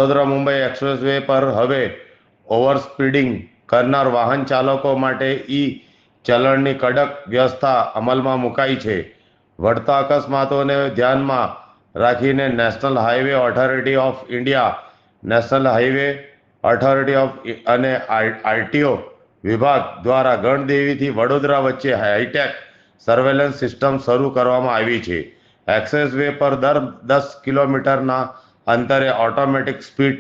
Vadodara Mumbai expressway પર હવે over speeding કરનાર વાહન ચાલકો માટે ચલણની કડક વ્યવસ્થા અમલમાં મુકાઈ છે. વધતા અકસ્માતોને ધ્યાનમાં રાખીને national highway authority of India, national highway authority of અને આરટીઓ વિભાગ દ્વારા ગણદેવીથી વડોદરા વચ્ચે હાઈટેક સર્વેલન્સ સિસ્ટમ શરૂ કરવામાં આવી છે. એક્સપ્રેસવે પર દર 10 કિલોમીટરના અંતરે ઓટોમેટિક સ્પીડ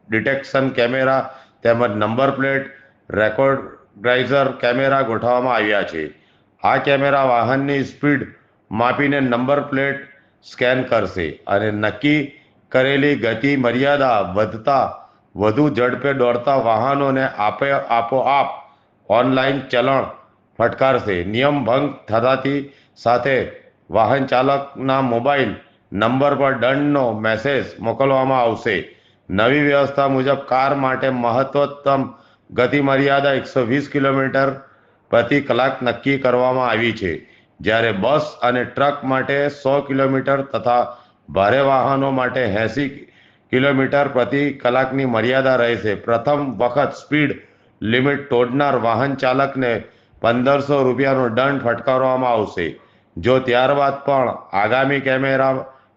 ડિટેક્શન કેમેરા તેમજ નંબર પ્લેટ રેકોગ્નાઇઝર કેમેરા ગોઠવવામાં આવ્યા છે. આ કેમેરા વાહનની સ્પીડ માપીને નંબર પ્લેટ સ્કેન કરશે અને નક્કી કરેલી ગતિ મર્યાદા વધતા વધુ ઝડપે દોડતા વાહનોને આપોઆપ ઓનલાઈન ચલણ ફટકારશે. નિયમ ભંગ થતાની સાથે વાહન ચાલકના મોબાઈલ નંબર પર દંડનો મેસેજ મોકલવામાં આવશે. નવી વ્યવસ્થા મુજબ કાર માટે મહત્તમ ગતિ મર્યાદા 120 કિલોમીટર પ્રતિ કલાક નક્કી કરવામાં આવી છે, જ્યારે બસ અને ટ્રક માટે 100 કિલોમીટર તથા ભારે વાહનો માટે 80 કિલોમીટર પ્રતિ કલાકની મર્યાદા રહેશે. પ્રથમ વખત સ્પીડ લિમિટ તોડનાર વાહન ચાલકને 1500 રૂપિયાનો દંડ ફટકારવામાં આવશે. જો ત્યારબાદ પણ આગામી કેમેરા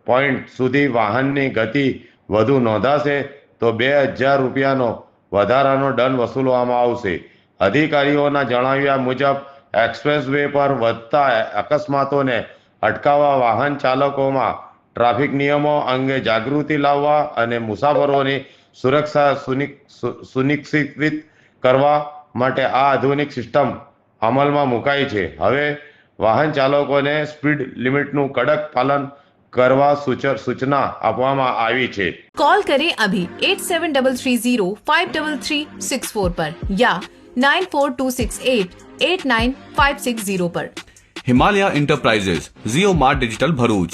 પોઈન્ટ સુધી વાહનની ગતિ વધુ નોંધાશે તો 2000 રૂપિયાનો વધારાનો દંડ વસૂલવામાં આવશે. અધિકારીઓના જણાવ્યા મુજબ એક્સપ્રેસવે પર વધતા અકસ્માતોને અટકાવવા વાહન ચાલકોમાં ટ્રાફિક નિયમો અંગે જાગૃતિ લાવવા અને મુસાફરોની સુરક્ષા સુનિશ્ચિત કરવા માટે આ આધુનિક સિસ્ટમ અમલમાં મુકાઈ છે. હવે વાહન ચાલકોને સ્પીડ લિમિટનું કડક પાલન કરવા સૂચના આપવામાં આવી છે. कॉल करें अभी 8733053364 पर या 9426889560 पर. हिमालय इंटरप्राइजेज, जियो मार्ट डिजिटल भरूच,